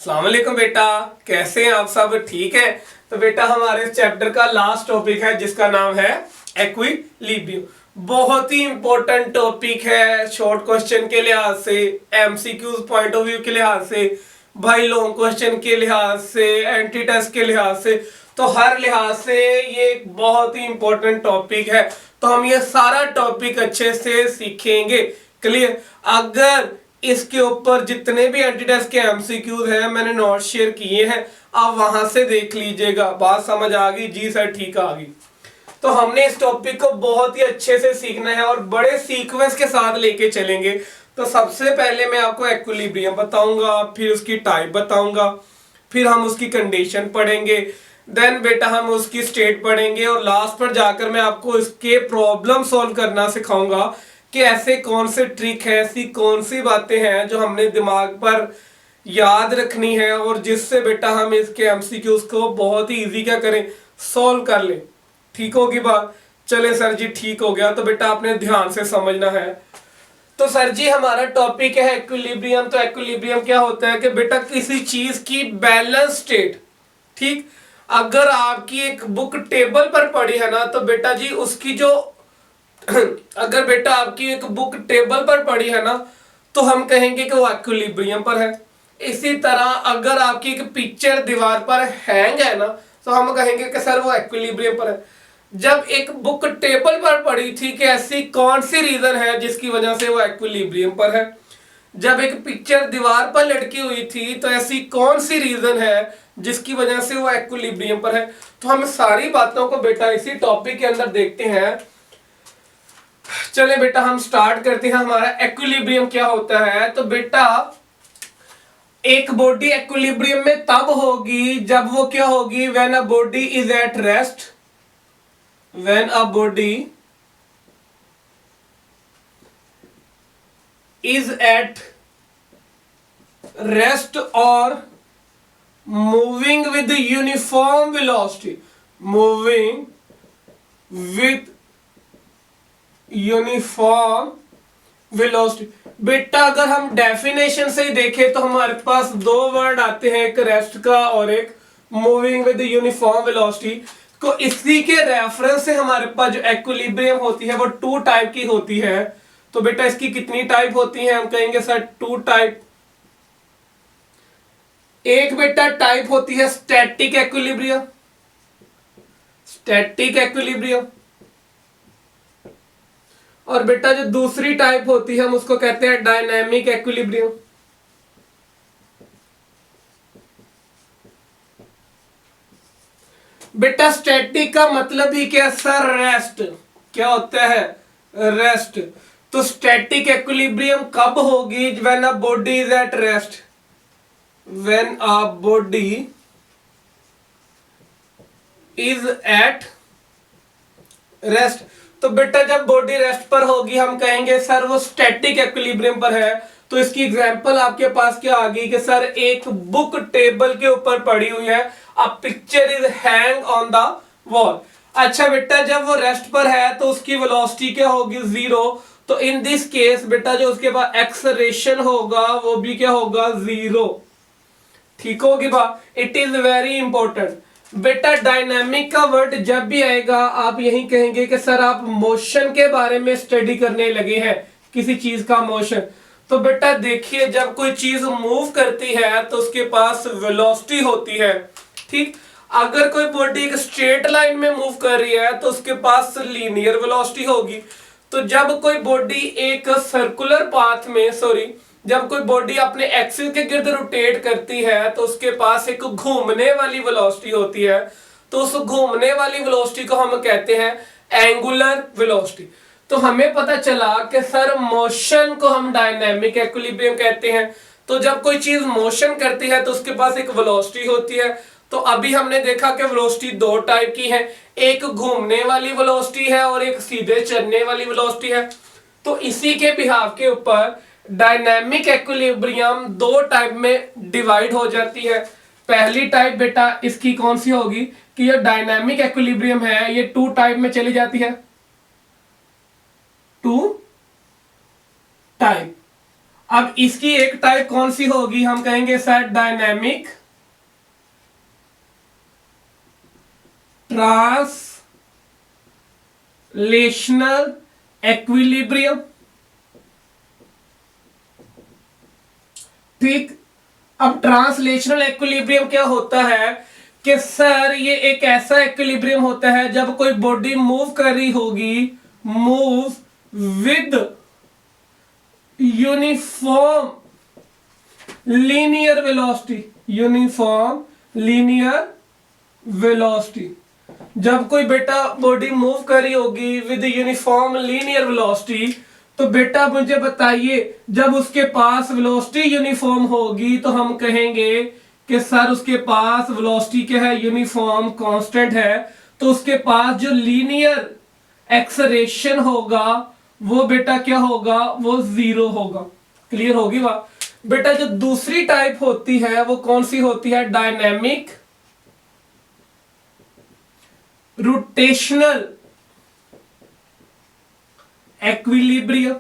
अस्सलाम वालेकुम बेटा, कैसे हैं आप सब? ठीक है। तो बेटा हमारे चैप्टर का लास्ट टॉपिक है जिसका नाम है इक्विलिब्रियम। बहुत ही इंपॉर्टेंट टॉपिक है शॉर्ट क्वेश्चन के लिहाज से, एमसीक्यूज पॉइंट ऑफ व्यू के लिहाज से, भाई लॉन्ग क्वेश्चन के लिहाज से, एंटी टेस्ट के लिहाज से, तो हर लिहाज से ये एक बहुत ही इंपॉर्टेंट टॉपिक है। तो हम ये सारा टॉपिक अच्छे से सीखेंगे। क्लियर? अगर इसके ऊपर जितने भी एंटी टेस्ट के एमसीक्यूज हैं मैंने नोट शेयर किए हैं, आप वहां से देख लीजिएगा। बात समझ आ गई? जी सर, ठीक आ गई। तो हमने इस टॉपिक को बहुत ही अच्छे से सीखना है और बड़े सीक्वेंस के साथ लेके चलेंगे। तो सबसे पहले मैं आपको इक्विलिब्रियम बताऊंगा, फिर उसकी टाइप बताऊंगा, फिर हम उसकी कंडीशन पढ़ेंगे, देन बेटा हम उसकी स्टेट पढ़ेंगे और लास्ट पर जाकर मैं आपको इसके प्रॉब्लम सॉल्व करना सिखाऊंगा कि ऐसे कौन से ट्रिक है, ऐसी कौन सी बातें हैं जो हमने दिमाग पर याद रखनी है और जिससे बेटा हम इसके एमसीक्यूज को बहुत ही इजी क्या करें, सॉल्व कर लें। ठीक होगी बात? चले सर जी, ठीक हो गया। तो बेटा आपने ध्यान से समझना है। तो सर जी हमारा टॉपिक है इक्विलिब्रियम। तो इक्विलिब्रियम क्या होता है कि बेटा किसी चीज की बैलेंस स्टेट, ठीक, अगर आपकी एक बुक टेबल पर पड़ी है ना तो बेटा जी उसकी जो अगर बेटा आपकी एक बुक टेबल पर पड़ी है ना तो हम कहेंगे कि वो इक्विलिब्रियम पर है। इसी तरह अगर आपकी एक पिक्चर दीवार पर हैंग है ना तो हम कहेंगे कि सर वो इक्विलिब्रियम पर है। जब एक बुक टेबल पर पड़ी थी कि ऐसी कौन सी रीजन है जिसकी वजह से वो इक्विलिब्रियम पर है। जब एक पिक्चर दीवार पर लटकी हुई थी तो ऐसी कौन सी रीजन है जिसकी वजह से वो इक्विलिब्रियम पर है। तो हम सारी बातों को बेटा इसी टॉपिक के अंदर देखते हैं। चले बेटा हम स्टार्ट करते हैं। हमारा इक्विलिब्रियम क्या होता है? तो बेटा एक बॉडी इक्विलिब्रियम में तब होगी जब वो क्या होगी, when a body is at rest, when a body is at rest और moving with uniform velocity, moving with uniform velocity. बेटा अगर हम डेफिनेशन से ही देखें तो हमारे पास दो वर्ड आते हैं, एक रेस्ट का और एक मूविंग विद यूनिफॉर्म वेलोसिटी। तो इसी के रेफरेंस से हमारे पास जो इक्विलिब्रियम होती है वो टू टाइप की होती है। तो बेटा इसकी कितनी टाइप होती है? हम कहेंगे सर टू टाइप। एक बेटा टाइप होती है स्टैटिक इक्विलिब्रियम, स्टैटिक इक्विलिब्रियम। और बेटा जो दूसरी टाइप होती है हम उसको कहते हैं डायनामिक इक्विलिब्रियम। बेटा स्टैटिक का मतलब ही क्या सर? रेस्ट। क्या होता है? रेस्ट। तो स्टैटिक इक्विलिब्रियम कब होगी? When a body is at rest, when a body is at rest. तो बेटा जब बॉडी रेस्ट पर होगी हम कहेंगे सर वो स्टैटिक इक्विलिब्रियम पर है। तो इसकी एग्जांपल आपके पास क्या आ गई कि सर एक बुक टेबल के ऊपर पड़ी हुई है, a picture is hang on the wall. अच्छा बेटा जब वो रेस्ट पर है तो उसकी वेलोसिटी क्या होगी? जीरो। तो इन दिस केस बेटा जो उसके पास एक्सेलरेशन होगा वो भी क्या होगा? जीरो। ठीक होगी बात? It is very important. बेटा डायनामिक का वर्ड जब भी आएगा आप यही कहेंगे कि सर आप मोशन के बारे में स्टडी करने लगे हैं, किसी चीज का मोशन। तो बेटा देखिए जब कोई चीज मूव करती है तो उसके पास वेलोसिटी होती है, ठीक। अगर कोई बॉडी एक स्ट्रेट लाइन में मूव कर रही है तो उसके पास लीनियर वेलोसिटी होगी। तो जब कोई बॉडी एक सर्कुलर पाथ में, सॉरी, जब कोई बॉडी अपने एक्सिस के गिर्द रोटेट करती है तो उसके पास एक घूमने वाली वेलोसिटी होती है। तो उस घूमने वाली वेलोसिटी को हम कहते हैं एंगुलर वेलोसिटी। तो हमें पता चला कि सर मोशन को हम डायनामिक इक्विलिब्रियम कहते हैं। तो जब कोई चीज मोशन करती है तो उसके पास एक वेलोसिटी होती है। तो अभी हमने देखा कि वेलोसिटी दो टाइप की है, एक घूमने वाली वेलोसिटी है और एक सीधे चलने वाली वेलोसिटी है। तो इसी के बिहाव के ऊपर डायनामिक इक्विलिब्रियम दो टाइप में डिवाइड हो जाती है। पहली टाइप बेटा इसकी कौन सी होगी कि ये डायनामिक इक्विलिब्रियम है, ये टू टाइप में चली जाती है, टू टाइप। अब इसकी एक टाइप कौन सी होगी, हम कहेंगे सर डायनेमिक ट्रांसलेशनल इक्विलिब्रियम। ठीक, अब ट्रांसलेशनल इक्विलिब्रियम क्या होता है कि सर ये एक ऐसा इक्विलिब्रियम होता है जब कोई बॉडी मूव कर रही होगी, move with uniform linear velocity, uniform linear velocity. जब कोई बेटा बॉडी मूव कर रही होगी विद यूनिफॉर्म लीनियर वेलोसिटी, तो बेटा मुझे बताइए जब उसके पास वेलोसिटी यूनिफॉर्म होगी तो हम कहेंगे कि सर उसके पास वेलोसिटी क्या है, यूनिफॉर्म कांस्टेंट है, तो उसके पास जो लीनियर एक्सेलरेशन होगा वो बेटा क्या होगा, वो जीरो होगा। क्लियर होगी बात। बेटा जो दूसरी टाइप होती है वो कौन सी होती है, डायनेमिक रोटेशनल इक्विलिब्रियम।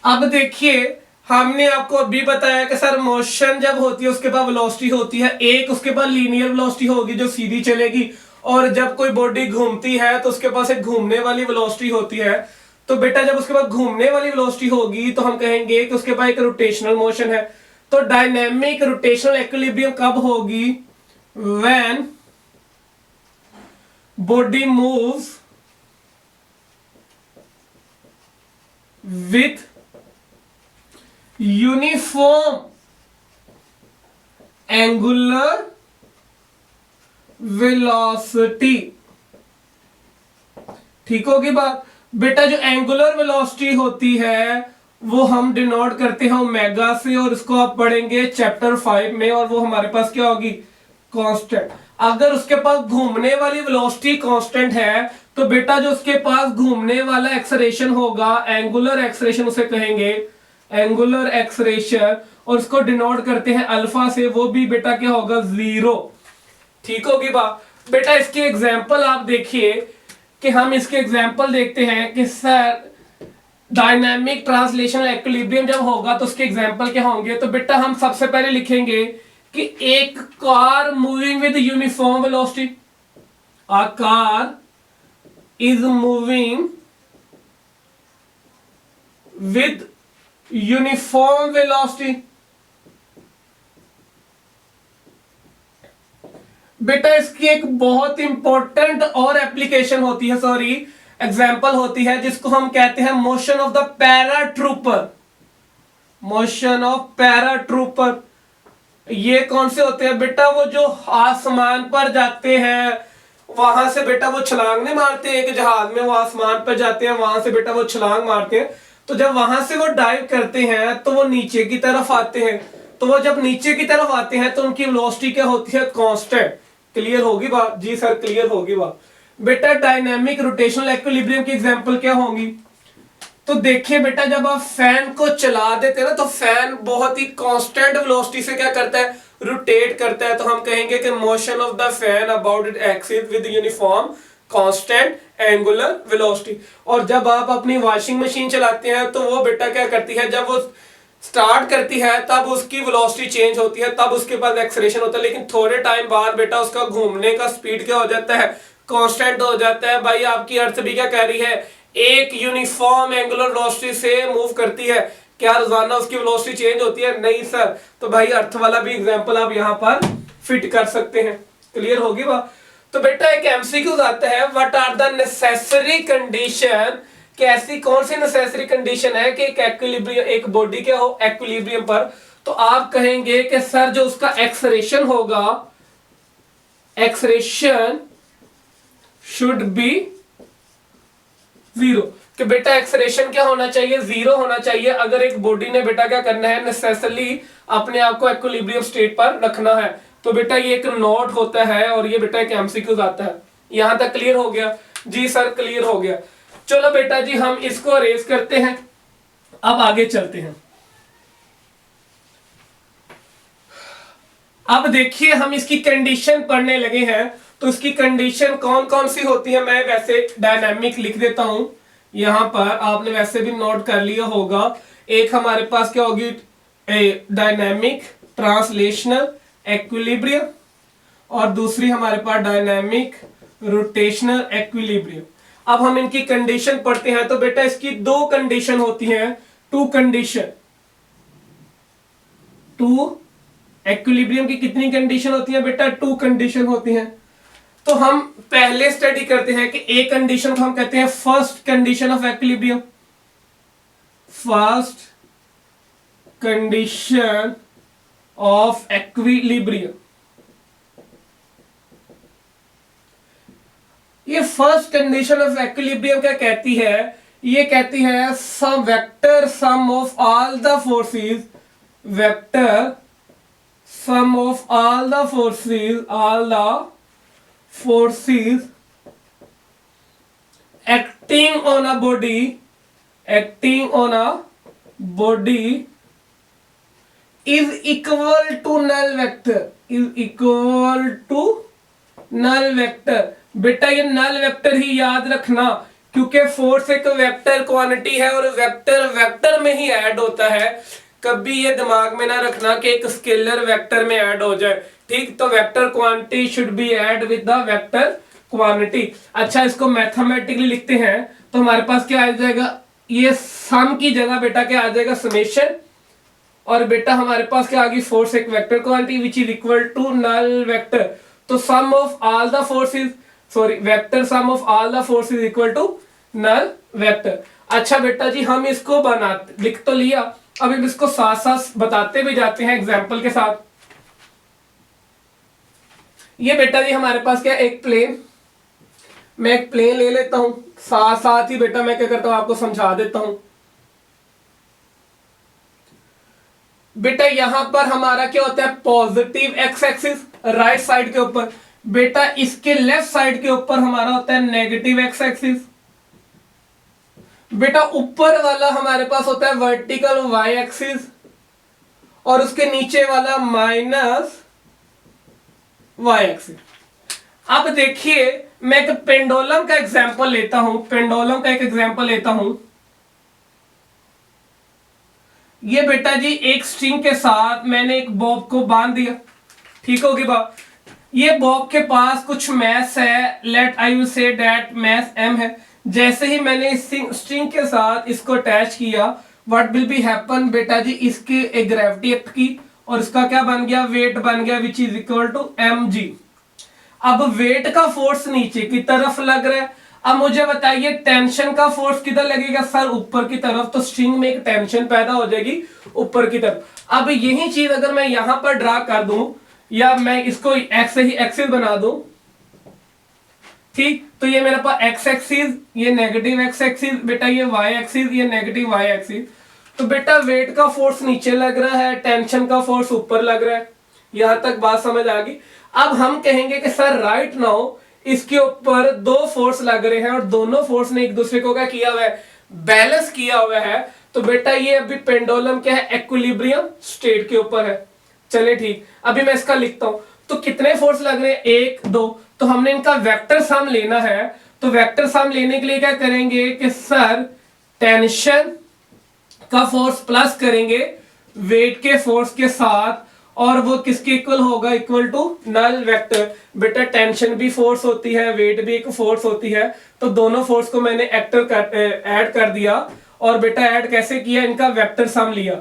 अब देखिए हमने आपको अभी बताया कि सर मोशन जब होती है उसके बाद वेलोसिटी होती है एक, उसके बाद लीनियर वेलोसिटी होगी जो सीधी चलेगी, और जब कोई बॉडी घूमती है तो उसके पास एक घूमने वाली वेलोसिटी होती है। तो बेटा जब उसके पास घूमने वाली वेलोसिटी होगी तो हम कहेंगे कि उसके पास एक रोटेशनल मोशन है। तो डायनेमिक रोटेशनल इक्विलिब्रियम कब होगी, when body moves with uniform angular velocity. ठीक होगी बात। बेटा जो एंगुलर वेलोसिटी होती है वो हम डिनोट करते हैं ओमेगा से, और इसको आप पढ़ेंगे चैप्टर 5 में, और वो हमारे पास क्या होगी, कांस्टेंट। अगर उसके पास घूमने वाली वेलोसिटी कांस्टेंट है तो बेटा जो उसके पास घूमने वाला एक्सेलरेशन होगा, एंगुलर एक्सेलरेशन उसे कहेंगे, एंगुलर एक्सेलरेशन, और उसको डिनोट करते हैं अल्फा से, वो भी बेटा क्या होगा, जीरो। ठीक होगी बात। बेटा इसके एग्जाम्पल आप देखिए कि हम इसके एग्जाम्पल देखते हैं कि सर डायनामिक ट्रांसलेशनल इक्विलिब्रियम जब होगा तो उसके एग्जाम्पल क्या होंगे। तो बेटा हम सबसे पहले लिखेंगे कि एक car moving with uniform velocity, a car is moving with uniform velocity. बेटा इसकी एक बहुत इंपॉर्टेंट और एप्लीकेशन होती है, सॉरी एग्जाम्पल होती है, जिसको हम कहते हैं motion of the paratrooper. Motion of paratrooper ये कौन से होते हैं बेटा, वो जो आसमान पर जाते हैं, वहां से बेटा वो छलांग नहीं मारते, एक जहाज में वो आसमान पर जाते हैं, वहां से बेटा वो छलांग मारते हैं, तो जब वहां से वो डाइव करते हैं तो वो नीचे की तरफ आते हैं, तो वो जब नीचे की तरफ आते हैं तो उनकी वेलोसिटी क्या होती है, कांस्टेंट। क्लियर होगी बात, जी सर क्लियर होगी बात। बेटा डायनामिक रोटेशनल इक्विलिब्रियम की एग्जांपल क्या होंगी, तो देखिए बेटा जब आप फैन को चला देते हैं ना तो फैन बहुत ही कांस्टेंट वेलोसिटी से क्या करता है, रोटेट करता है, तो हम कहेंगे कि motion of the fan about it axis with uniform constant angular velocity. और जब आप अपनी वॉशिंग मशीन चलाते हैं तो वो बेटा क्या करती है, जब वो स्टार्ट करती है तब उसकी वेलोसिटी चेंज होती है, तब उसके पास एक्सेलरेशन होता है, लेकिन थोड़े टाइम बाद बेटा उसका घूमने का स्पीड क्या हो जाता है, कांस्टेंट हो जाता है। भाई आपकी अर्थ भी क्या कह रही है, एक यूनिफॉर्म एंगुलर वेलोसिटी से मूव करती है, क्या रोजाना उसकी वेलोसिटी चेंज होती है, नहीं सर। तो भाई अर्थ वाला भी एग्जांपल आप यहां पर फिट कर सकते हैं। क्लियर होगी बात। तो बेटा एक एमसीक्यू आता है, what are the necessary condition, कि ऐसी कौन सी नेसेसरी कंडीशन है कि एक इक्विलिब्रियम, एक बॉडी क्या हो इक्विलिब्रियम पर, तो आप कहेंगे कि सर जो उसका एक्सेलरेशन होगा, एक्सेलरेशन शुड बी जीरो, कि बेटा एक्सेलरेशन क्या होना चाहिए, जीरो होना चाहिए। अगर एक बॉडी ने बेटा क्या करना है, नेसेसरली अपने आप को इक्विलिब्रियम स्टेट पर रखना है, तो बेटा ये एक नोट होता है और ये बेटा एक एमसीक्यू आता है। यहां तक क्लियर हो गया, जी सर क्लियर हो गया। चलो बेटा जी हम इसको अरेज करते हैं, अब आगे चलते हैं। अब देखिए हम इसकी कंडीशन पढ़ने लगे हैं, तो इसकी कंडीशन कौन कौन सी होती है, मैं वैसे डायनामिक लिख देता हूं यहां पर आपने वैसे भी नोट कर लिया होगा, एक हमारे पास क्या होगी, डायनेमिक ट्रांसलेशनल एक्विलिब्रियम, और दूसरी हमारे पास डायनेमिक रोटेशनल एक्विलिब्रियम। अब हम इनकी कंडीशन पढ़ते हैं। तो बेटा इसकी दो कंडीशन होती हैं, टू कंडीशन। टू एक्विलिब्रियम की कितनी कंडीशन होती है बेटा, टू कंडीशन होती हैं। तो हम पहले स्टडी करते हैं कि ए कंडीशन को हम कहते हैं first condition of equilibrium. First condition of equilibrium, ये फर्स्ट कंडीशन ऑफ एक्विलिब्रियम क्या कहती है, ये कहती है sum vector sum of all the forces, vector sum of all the forces acting on a body is equal to null vector, बेटा ये null vector ही याद रखना, क्योंकि फोर्स एक वेक्टर क्वांटिटी है और वेक्टर वेक्टर में ही ऐड होता है। कभी ये दिमाग में ना रखना कि एक स्केलर वेक्टर में ऐड हो जाए, ठीक। तो vector quantity should be add with the vector quantity. अच्छा, इसको मैथमेटिकली लिखते हैं तो हमारे पास क्या आ जाएगा, ये सम की जगह बेटा क्या आ जाएगा, समेशन, और बेटा हमारे पास क्या आ गई, फोर्स एक vector quantity which is equal to null vector. तो sum of all the forces, sorry vector sum of all the forces equal to null vector. अच्छा बेटा जी, हम इसको बनाते, लिख तो लिया, अब हम इसको साथ साथ बताते भी जाते हैं एग्जाम्पल के साथ। ये बेटा जी हमारे पास क्या, एक प्लेन, मैं एक प्लेन ले लेता हूं, साथ साथ ही बेटा मैं क्या करता हूं, आपको समझा देता हूं। बेटा यहां पर हमारा क्या होता है, positive x axis right side के ऊपर, बेटा इसके लेफ्ट साइड के ऊपर हमारा होता है नेगेटिव एक्स एक्सिस। बेटा ऊपर वाला हमारे पास होता है वर्टिकल वाई एक्सिस, और उसके नीचे वाला माइनस वाई एक्सिस। अब देखिए मैं एक पेंडुलम का एग्जांपल लेता हूं, पेंडुलम का एक एग्जांपल लेता हूं। ये बेटा जी एक स्ट्रिंग के साथ मैंने एक बॉब को बांध दिया, ठीक होगी बात। ये बॉब के पास कुछ मैस है, let I will say that mass m है। जैसे ही मैंने इस स्ट्रिंग के साथ इसको अटैच किया, व्हाट विल बी हैपन, बेटा जी इसकी एक ग्रेविटी एक्ट की और इसका क्या बन गया, वेट बन गया, which is equal to mg। अब वेट का फोर्स नीचे की तरफ लग रहा है। अब मुझे बताइए टेंशन का फोर्स किधर लगेगा, सर ऊपर की तरफ। तो स्ट्रिंग में एक टेंशन पैदा हो जाएगी ऊपर की तरफ। अब यही चीज अगर मैं यहां पर ड्रा कर दूं, या मैं इसको एक्स ही एक्सिस बना दूं, ठीक, तो ये मेरे पास एक्स एक्सिस, ये नेगेटिव एक्स एक्सिस, बेटा ये वाई एक्सिस, ये नेगेटिव वाई एक्सिस। तो बेटा वेट का फोर्स नीचे लग रहा है, टेंशन का फोर्स ऊपर लग रहा है। यहां तक बात समझ आ गई। अब हम कहेंगे कि सर राइट नाउ इसके ऊपर दो फोर्स लग रहे हैं और दोनों फोर्स ने एक दूसरे को क्या किया हुआ है, बैलेंस किया हुआ है। तो बेटा ये अभी पेंडुलम क्या है, इक्विलिब्रियम स्टेट के ऊपर है। चले ठीक, अभी मैं इसका लिखता हूं। तो कितने फोर्स लग रहे हैं, एक दो, तो हमने इनका वेक्टर सम लेना है। तो वेक्टर सम लेने के लिए क्या करेंगे कि सर टेंशन का फोर्स प्लस करेंगे वेट के फोर्स के साथ, और वो किसके इक्वल होगा, इक्वल टू नल वेक्टर। बेटा टेंशन भी फोर्स होती है, वेट भी एक फोर्स होती है, तो दोनों फोर्स को मैंने ऐड कर दिया। और बेटा ऐड कैसे किया, इनका वेक्टर सम लिया।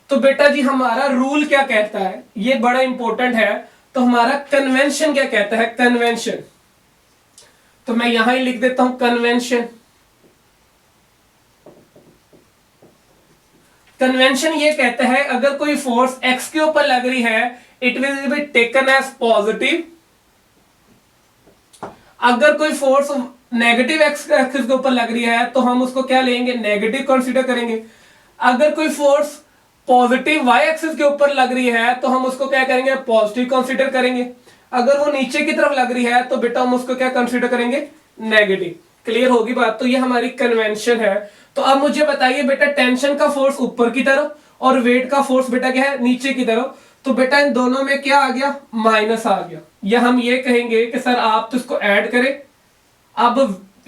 तो बेटा जी हमारा रूल क्या कहता है, ये बड़ा इंपॉर्टेंट है। तो हमारा कन्वेंशन क्या कहता है, कन्वेंशन, तो मैं यहां ही लिख देता हूं कन्वेंशन। कन्वेंशन ये कहता है अगर कोई फोर्स एक्स के ऊपर लग रही है, it will be taken as positive. अगर कोई फोर्स नेगेटिव एक्स एक्सिस के ऊपर लग रही है तो हम उसको क्या लेंगे, नेगेटिव कंसीडर करेंगे। अगर कोई फोर्स पॉजिटिव वाई एक्सिस के ऊपर लग रही है तो हम उसको क्या करेंगे, पॉजिटिव कंसीडर करेंगे। अगर वो नीचे की तरफ लग रही है तो बेटा हम उसको क्या कंसीडर करेंगे, नेगेटिव। क्लियर होगी बात। तो ये हमारी कन्वेंशन है। तो अब मुझे बताइए बेटा टेंशन का फोर्स ऊपर की तरफ और वेट का फोर्स बेटा क्या है, नीचे की तरफ। तो बेटा इन दोनों में क्या आ गया, माइनस आ गया। या हम ये कहेंगे कि सर आप तो इसको ऐड करें। अब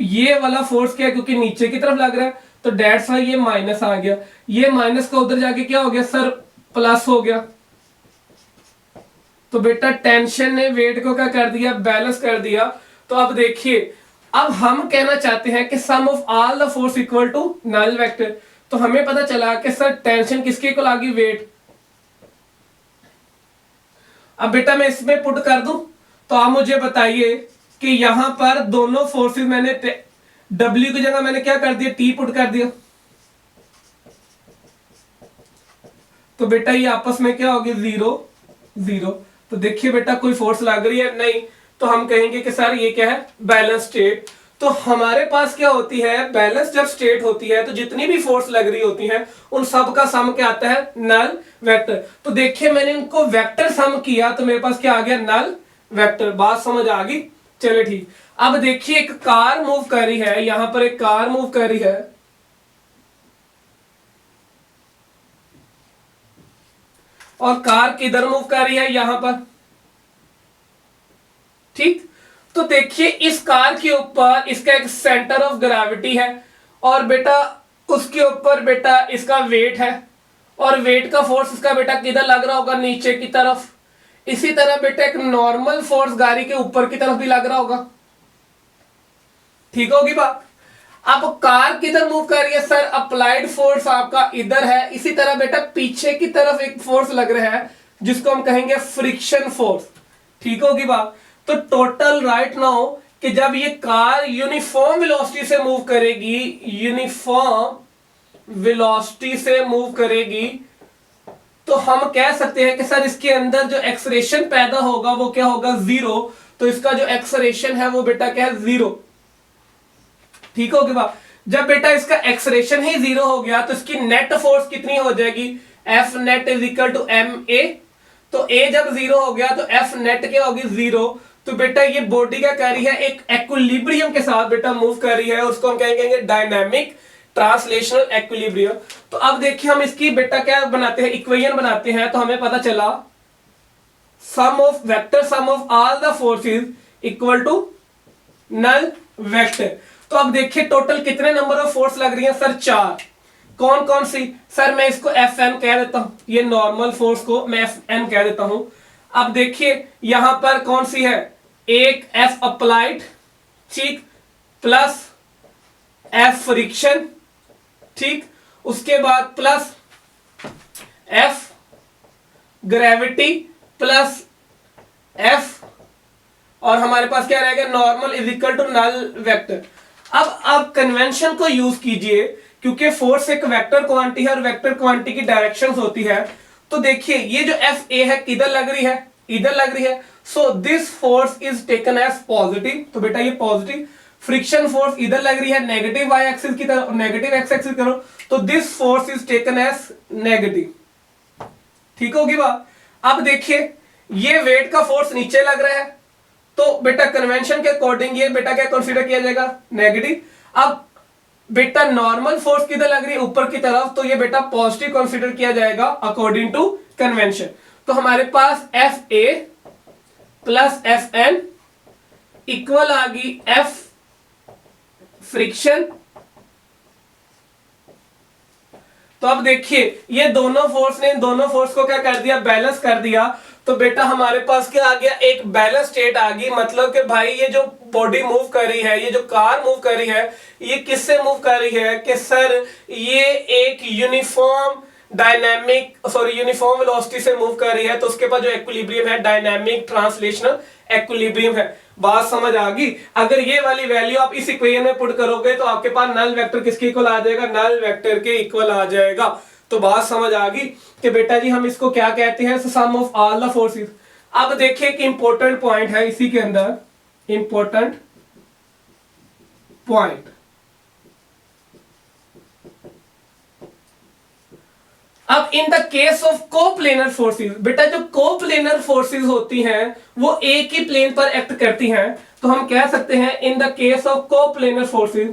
ये वाला फोर्स क्या है, क्योंकि नीचे की तरफ लग रहा है तो डेट्स वाई ये माइनस आ गया, ये माइनस का उधर जाके क्या हो गया सर, प्लस हो गया। तो बेटा टेंशन ने वेट को क्या कर दिया, बैलेंस कर दिया। तो अब देखिए, अब हम कहना चाहते हैं कि sum of all the force equal to null vector. तो हमें पता चला कि सर टेंशन किसके इक्वल आ गई, वेट। अब बेटा मैं इसमें पुट कर दूं, तो आप मुझे बताइए कि यहां पर दोनों फोर्सेस मैंने W की जगह मैंने क्या कर दिया, T पुट कर दिया। तो बेटा ये आपस में क्या होगी, 0 0। तो देखिए बेटा कोई फोर्स लग रही है नहीं, तो हम कहेंगे कि सर ये क्या है, बैलेंस स्टेट। तो हमारे पास क्या होती है, बैलेंस जब स्टेट होती है तो जितनी भी फोर्स लग रही होती है उन सब का सम क्या आता है, नल वेक्टर। तो देखिए मैंने इनको वेक्टर सम किया तो मेरे पास क्या आ गया, नल वेक्टर। बात समझ आ गई, चलिए ठीक। अब देखिए एक कार मूव कर रही है, यहां पर एक कार मूव कर रही है, और कार किधर मूव कर रही है, यहां पर, ठीक। तो देखिए इस कार के ऊपर इसका एक सेंटर ऑफ ग्रेविटी है, और बेटा उसके ऊपर बेटा इसका वेट है, और वेट का फोर्स इसका बेटा किधर लग रहा होगा, नीचे की तरफ। इसी तरह बेटा एक नॉर्मल फोर्स गाड़ी के ऊपर की तरफ भी लग रहा होगा, ठीक होगी बात। अब कार किधर मूव कर रही है सर, अप्लाइड फोर्स आपका इधर है, इसी तरह बेटा पीछे की तरफ एक फोर्स लग रहा है जिसको हम कहेंगे फ्रिक्शन फोर्स, ठीक होगी बात। तो टोटल राइट नाउ कि जब ये कार यूनिफॉर्म वेलोसिटी से मूव करेगी, यूनिफॉर्म वेलोसिटी से मूव करेगी, तो हम कह सकते हैं कि सर इसके अंदर जो एक्सलेरेशन पैदा होगा वो क्या होगा, 0। तो इसका जो एक्सलेरेशन है वो बेटा क्या है, 0, ठीक होगी बात। जब बेटा इसका एक्सलेरेशन ही 0 हो गया तो इसकी नेट फोर्स कितनी हो जाएगी, F net is equal to M A. तो ए जब 0 हो गया तो एफ नेट क्या होगी, 0। तो बेटा ये बॉडी क्या कर रही है, एक इक्विलिब्रियम के साथ बेटा मूव कर रही है, उसको हम कहेंगे डायनामिक ट्रांसलेशनल इक्विलिब्रियम। तो अब देखिए हम इसकी बेटा क्या बनाते हैं, इक्वेशन बनाते हैं। तो हमें पता चला sum of vector sum of all the forces equal to null vector. तो अब देखिए टोटल कितने नंबर ऑफ फोर्स लग रही है सर, 4। कौन कौन सी, सर मैं इसको एफ एन कह देता हूं, ये नॉर्मल फोर्स को मैं एफ एन कह देता हूं। अब देखिए यहां पर कौन सी है, एक एफ अप्लाइड, ठीक, प्लस एफ फ्रिक्शन, ठीक, उसके बाद plus F gravity, plus F, और हमारे पास क्या रहेगा, normal is equal to null vector. अब आप कन्वेंशन को यूज कीजिए, क्योंकि फोर्स एक वेक्टर क्वांटिटी है और वेक्टर क्वांटिटी की डायरेक्शंस होती है। तो देखिए ये जो एफ ए है किधर लग रही है, इधर लग रही है। So this force is taken as positive, तो बेटा ये पॉजिटिव। फ्रिक्शन फोर्स इधर लग रही है नेगेटिव वाई एक्सिस की तरफ, नेगेटिव एक्स एक्सिस करो, तो this force is taken as negative, ठीक होगी बात। अब देखिए ये वेट का फोर्स नीचे लग रहा है, तो बेटा कन्वेंशन के अकॉर्डिंग ये बेटा क्या कंसीडर किया जाएगा, नेगेटिव। अब बेटा नॉर्मल फोर्स किधर लग रही है, ऊपर की तरफ, तो ये बेटा पॉजिटिव कंसीडर किया जाएगा अकॉर्डिंग टू कन्वेंशन। तो हमारे पास F A plus F N equal आ गई एफ फ्रिक्शन। तो अब देखिए ये दोनों फोर्स ने इन दोनों फोर्स को क्या कर दिया, बैलेंस कर दिया। तो बेटा हमारे पास क्या आ गया, एक बैलेंस स्टेट आ गई। मतलब कि भाई ये जो बॉडी मूव कर रही है, ये जो कार मूव कर रही है, ये किससे मूव कर रही है कि सर ये एक यूनिफॉर्म यूनिफॉर्म वेलोसिटी से मूव कर रही है। तो उसके पास जो इक्विलिब्रियम है डायनामिक ट्रांसलेशनल इक्विलिब्रियम है। बात समझ आ गई। अगर ये वाली वैल्यू आप इस इक्वेशन में पुट करोगे तो आपके पास नल वेक्टर किसके इक्वल आ जाएगा, नल वेक्टर के इक्वल आ जाएगा। तो बात समझ आ गई कि बेटा जी हम इसको क्या कहते हैं, सम ऑफ ऑल द फोर्सेस। अब देखिए कि इंपॉर्टेंट पॉइंट है इसी के अंदर, इंपॉर्टेंट पॉइंट। अब इन the case of coplanar forces, बेटा जो कोप्लेनर फोर्सेस होती हैं वो एक ही प्लेन पर एक्ट करती हैं। तो हम कह सकते हैं इन the case of coplanar forces,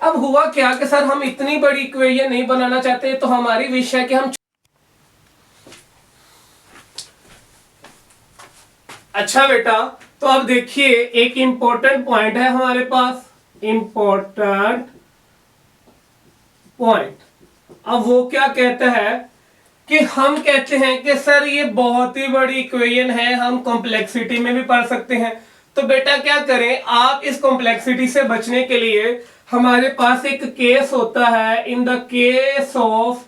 अब हुआ क्या कि सर हम इतनी बड़ी इक्वेशन नहीं बनाना चाहते, तो हमारी विश है कि हम अच्छा बेटा, तो अब देखिए एक इंपॉर्टेंट पॉइंट है हमारे पास, इंपॉर्टेंट पॉइंट। अब वो क्या कहता है कि हम कहते हैं कि सर ये बहुत ही बड़ी इक्वेशन है, हम कॉम्प्लेक्सिटी में भी पढ़ सकते हैं। तो बेटा क्या करें, आप इस कॉम्प्लेक्सिटी से बचने के लिए हमारे पास एक केस होता है, इन the case of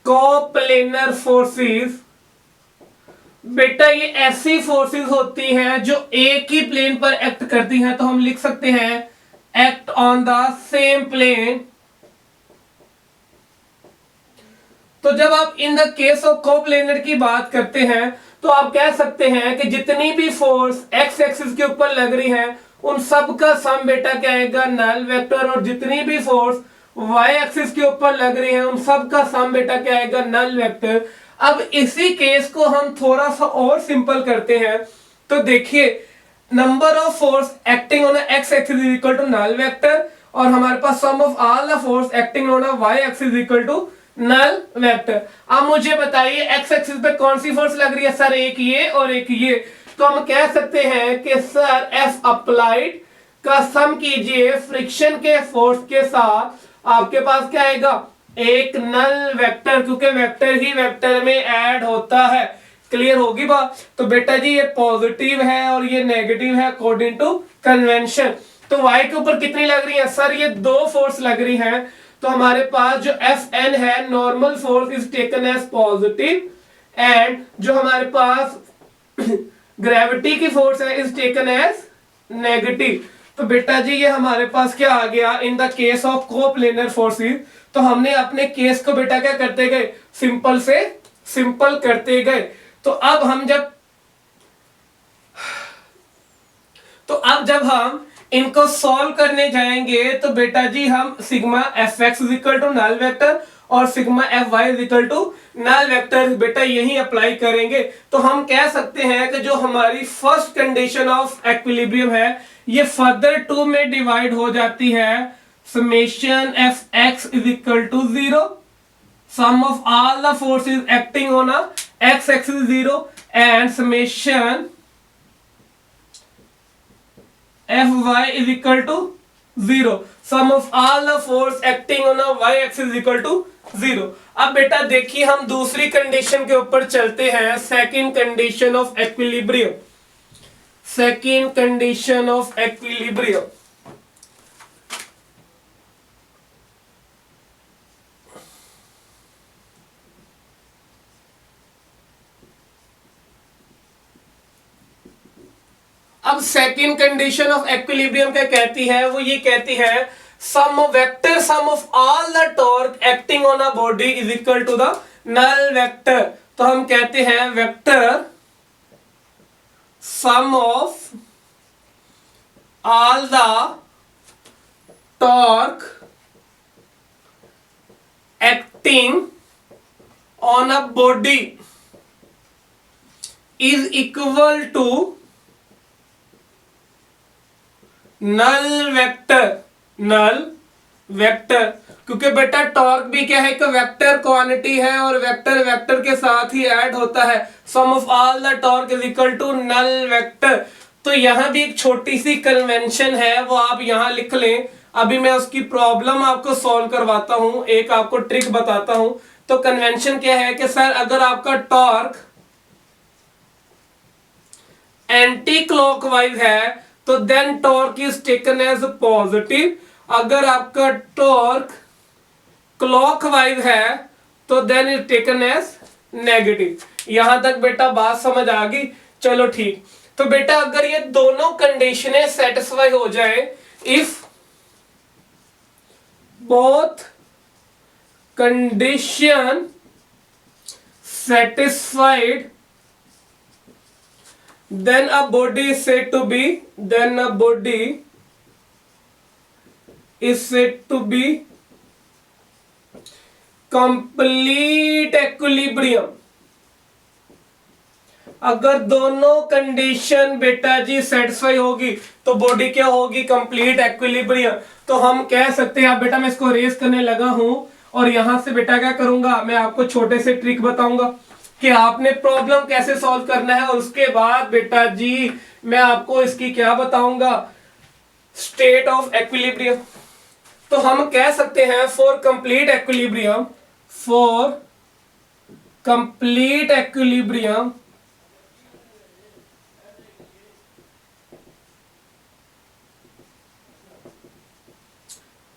coplanar forces. बेटा ये ऐसी फोर्सेस होती हैं जो एक ही प्लेन पर एक्ट करती हैं, तो हम लिख सकते हैं act on the same plane. तो जब आप in the case of coplanar की बात करते हैं तो आप कह सकते हैं कि जितनी भी फोर्स एक्स एक्सिस के ऊपर लग रही है उन सब का सम बेटा क्या आएगा, नल वेक्टर। और जितनी भी फोर्स वाई एक्सिस के ऊपर लग रही है उन सब का सम बेटा क्या आएगा, नल वेक्टर। अब इसी केस को हम थोड़ा सा और सिंपल करते हैं। तो देखिए number of force acting on X axis is equal to null vector, और हमारे पास sum of all the force acting on Y axis equal to null vector. अब मुझे बताइए एक्स एक्सिस पे कौन सी फोर्स लग रही है, सर एक ये और एक ये। तो हम कह सकते हैं कि सर एफ अप्लाइड का सम कीजिए फ्रिक्शन के फोर्स के साथ, आपके पास क्या आएगा, एक नल वेक्टर, क्योंकि वेक्टर ही वेक्टर में ऐड होता है। क्लियर होगी बात। तो बेटा जी ये पॉजिटिव है और ये नेगेटिव है अकॉर्डिंग टू कन्वेंशन। तो वाई के ऊपर कितनी लग रही है, सर ये दो फोर्स लग रही हैं। तो हमारे पास जो एफ एन है, normal force is taken as positive, and जो हमारे पास ग्रेविटी की फोर्स है इज टेकन एज नेगेटिव। तो बेटा जी ये हमारे पास क्या आ गया, in the case of coplanar forces. तो हमने अपने केस को बेटा क्या करते गए, सिंपल से सिंपल करते गए। तो अब जब हम इनको सॉल्व करने जाएंगे तो बेटा जी हम sigma F X is equal to null vector और sigma F Y is equal to null vector बेटा यही अप्लाई करेंगे। तो हम कह सकते हैं कि जो हमारी फर्स्ट कंडीशन ऑफ इक्विलिब्रियम है ये फर्दर टू में डिवाइड हो जाती है। Summation F X is equal to 0, sum of all the forces acting on a x axis is 0, and summation fy is equal to 0, sum of all the force acting on a y axis is equal to 0। अब बेटा देखिए हम दूसरी condition के ऊपर चलते हैं, second condition of equilibrium. Second condition of equilibrium, अब सेकंड कंडीशन ऑफ इक्विलिब्रियम क्या कहती है, वो ये कहती है sum vector sum of all the torque acting on a body is equal to the null vector. तो हम कहते हैं vector sum of all the torque acting on a body is equal to null vector. Null vector क्योंकि बेटा torque भी क्या है, एक वेक्टर क्वांटिटी है और वेक्टर वेक्टर के साथ ही ऐड होता है। Sum of all the torque is equal to null vector. तो यहां भी एक छोटी सी कन्वेंशन है वो आप यहां लिख लें। अभी मैं उसकी प्रॉब्लम आपको सॉल्व करवाता हूं, एक आपको ट्रिक बताता हूं। तो कन्वेंशन क्या है कि सर अगर आपका टॉर्क एंटी क्लॉकवाइज है तो then torque is taken as positive. अगर आपका टॉर्क क्लॉकवाइज है तो then is taken as negative. यहां तक बेटा बात समझ आ गई, चलो ठीक। तो बेटा अगर ये दोनों कंडीशनें सेटिस्फाई हो जाए, if both condition satisfied then a body is said to be complete equilibrium। अगर दोनों कंडीशन बेटा जी सेटिस्फाई होगी तो बॉडी क्या होगी, कंप्लीट इक्विलिब्रियम। तो हम कह सकते हैं, अब बेटा मैं इसको रेस करने लगा हूं और यहां से बेटा क्या करूंगा, मैं आपको छोटे से ट्रिक बताऊंगा। कि आपने प्रॉब्लम कैसे सॉल्व करना है, और उसके बाद बेटा जी मैं आपको इसकी क्या बताऊंगा, स्टेट ऑफ एक्विलिब्रियम। तो हम कह सकते हैं for complete equilibrium, for complete equilibrium